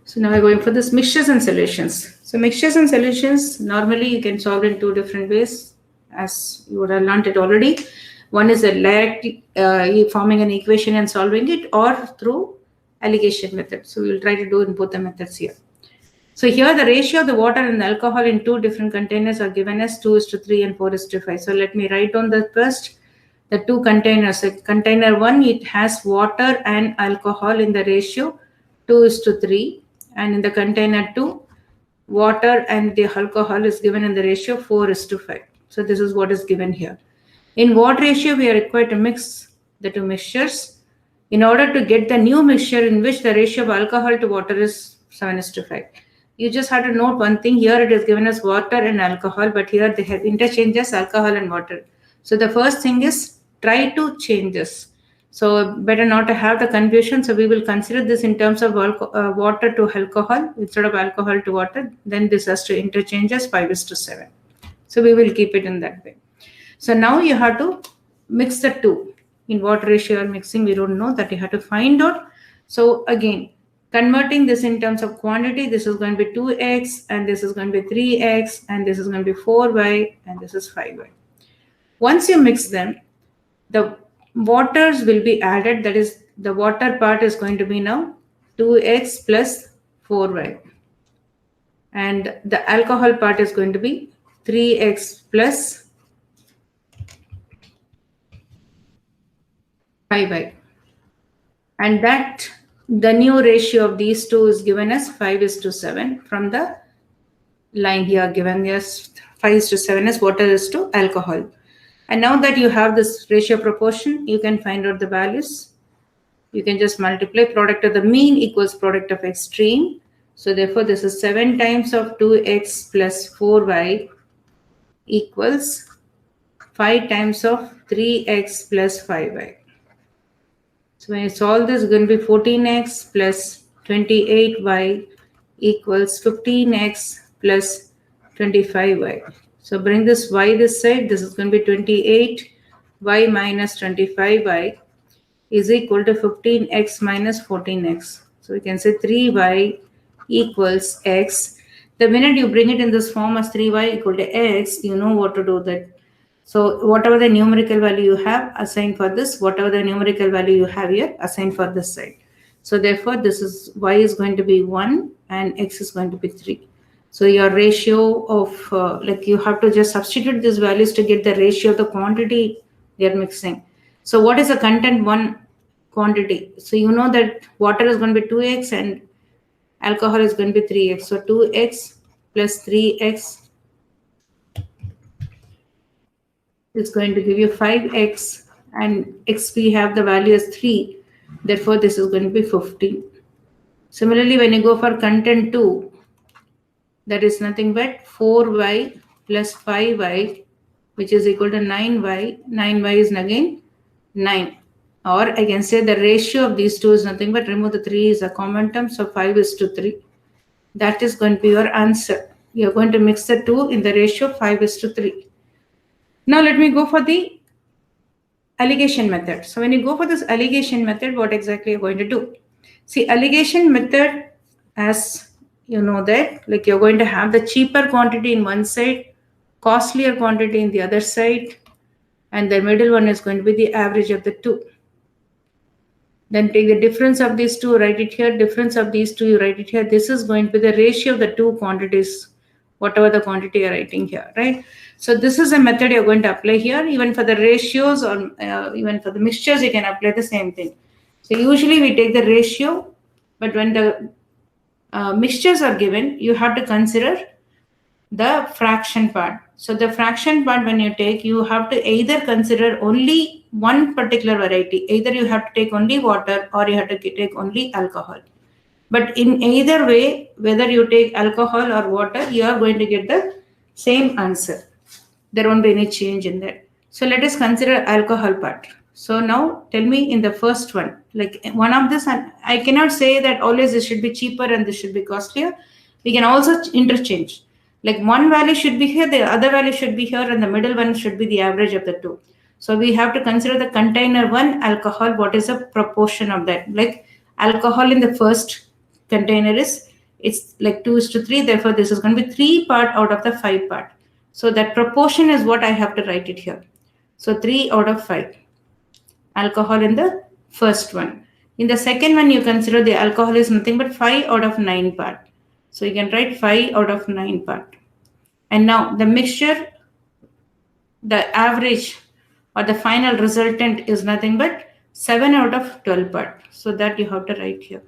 So now we're going for this mixtures and solutions. So mixtures and solutions, normally you can solve in two different ways, as you would have learned it already. One is directly forming an equation and solving it, or through alligation method. So we'll try to do in both the methods here. So here the ratio of the water and the alcohol in two different containers are given as 2:3 and 4:5. So let me write down the first, the two containers. So container 1, it has water and alcohol in the ratio 2:3. And in the container 2, water and the alcohol is given in the ratio 4:5. So this is what is given here. In what ratio we are required to mix the two mixtures? In order to get the new mixture in which the ratio of alcohol to water is 7:5. You just have to note one thing. Here it is given as water and alcohol, but here they have interchanges alcohol and water. So the first thing is try to change this. So better not to have the confusion. So we will consider this in terms of water to alcohol instead of alcohol to water. Then this has to interchange as 5:7. So we will keep it in that way. So now you have to mix the two. In what ratio you are mixing, we don't know, that you have to find out. So again, converting this in terms of quantity, this is going to be 2x, and this is going to be 3x, and this is going to be 4y, and this is 5y. Once you mix them, the waters will be added. That is, the water part is going to be now 2x plus 4y. And the alcohol part is going to be 3x plus 5y. And that the new ratio of these two is given as 5:7 from the line here given as 5:7 as water is to alcohol. And now that you have this ratio proportion, you can find out the values. You can just multiply product of the mean equals product of extreme. So therefore, this is 7 times of 2x plus 4y equals 5 times of 3x plus 5y. So when you solve this, it's going to be 14x plus 28y equals 15x plus 25y. So bring this y this side. This is going to be 28y minus 25y is equal to 15x minus 14x. So we can say 3y equals x. The minute you bring it in this form as 3y equal to x, you know what to do that. So whatever the numerical value you have, assign for this. Whatever the numerical value you have here, assign for this side. So therefore, this is y is going to be 1 and x is going to be 3. So your ratio of you have to just substitute these values to get the ratio of the quantity they are mixing. So what is the content 1 quantity? So you know that water is going to be 2x and alcohol is going to be 3x. So 2x plus 3x is going to give you 5x, and x we have the value as 3. Therefore, this is going to be 15. Similarly, when you go for content 2, that is nothing but 4y plus 5y, which is equal to 9y. 9y is again 9. Or I can say the ratio of these two is nothing but, remove the 3 is a common term, so 5:3. That is going to be your answer. You are going to mix the two in the ratio 5:3. Now let me go for the alligation method. So when you go for this alligation method, what exactly you're going to do? See, alligation method, as you know that, like you're going to have the cheaper quantity in one side, costlier quantity in the other side, and the middle one is going to be the average of the two. Then take the difference of these two, write it here. Difference of these two, you write it here. This is going to be the ratio of the two quantities, whatever the quantity you're writing here, right? So this is a method you're going to apply here. Even for the ratios or even for the mixtures, you can apply the same thing. So usually we take the ratio, but when the mixtures are given, you have to consider the fraction part. So the fraction part, when you take, you have to either consider only one particular variety. Either you have to take only water or you have to take only alcohol. But in either way, whether you take alcohol or water, you are going to get the same answer. There won't be any change in that. So let us consider alcohol part. So now tell me in the first one, like one of this, I cannot say that always this should be cheaper and this should be costlier. We can also interchange. Like one value should be here, the other value should be here, and the middle one should be the average of the two. So we have to consider the container 1 alcohol. What is the proportion of that? Like alcohol in the first container is it's like 2:3, therefore this is going to be 3 part out of the 5 part. So that proportion is what I have to write it here. So 3 out of 5 alcohol in the first one. In the second one, you consider the alcohol is nothing but 5 out of 9 part. So you can write 5 out of 9 part. And now the mixture, the average or the final resultant is nothing but 7 out of 12 part. So that you have to write here.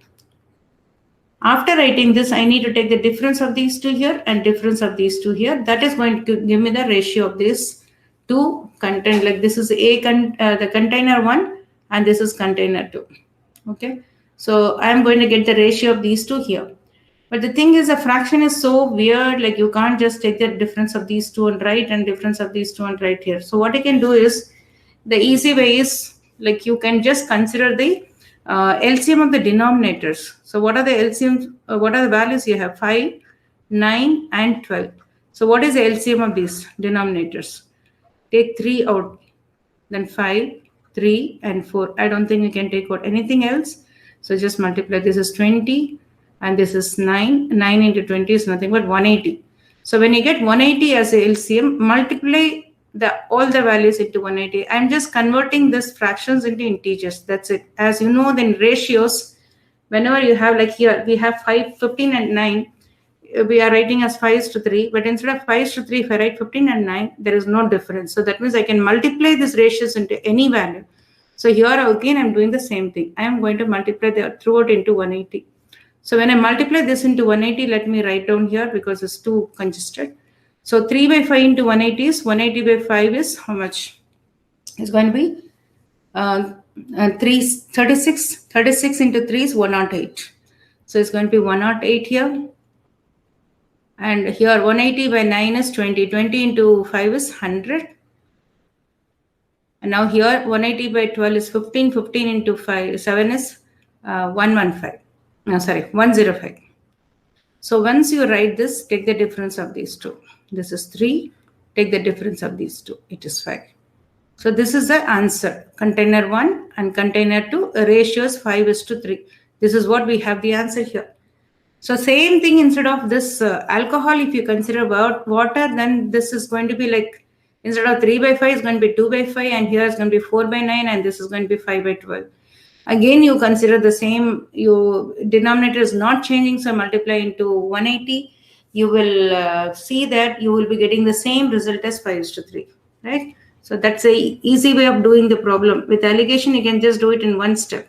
After writing this, I need to take the difference of these two here and difference of these two here. That is going to give me the ratio of this two content. Like this is the container 1 and this is container 2. Okay. So I am going to get the ratio of these two here. But the thing is, a fraction is so weird. Like you can't just take the difference of these two and write and difference of these two and write here. So what I can do is, the easy way is like you can just consider the LCM of the denominators. So what are the LCMs? What are the values you have? 5, 9, and 12. So what is the LCM of these denominators? Take 3 out, then 5, 3, and 4. I don't think you can take out anything else. So just multiply. This is 20, and this is 9. 9 into 20 is nothing but 180. So when you get 180 as a LCM, multiply all the values into 180. I'm just converting this fractions into integers. That's it. As you know, then ratios, whenever you have, like here, we have 5, 15, and 9. We are writing as 5:3, but instead of 5:3, if I write 15 and 9, there is no difference. So that means I can multiply these ratios into any value. So here again, I'm doing the same thing. I am going to multiply throughout into 180. So when I multiply this into 180, let me write down here because it's too congested. So 3 by 5 into 180 is 180 by 5 is how much? It's going to be 36. 36 into 3 is 108. So it's going to be 108 here. And here 180 by 9 is 20. 20 into 5 is 100. And now here 180 by 12 is 15. 15 into 7 is 115. No, sorry, 105. So once you write this, take the difference of these two. This is 3. Take the difference of these two. It is 5. So this is the answer. Container 1 and container 2, ratio is 5:3. This is what we have the answer here. So same thing, instead of this alcohol, if you consider water, then this is going to be like, instead of 3 by 5, it's going to be 2 by 5, and here it's going to be 4 by 9, and this is going to be 5 by 12. Again, you consider the same, your denominator is not changing, so multiply into 180. You will see that you will be getting the same result as 5:3, right? So that's a easy way of doing the problem. With alligation, you can just do it in one step.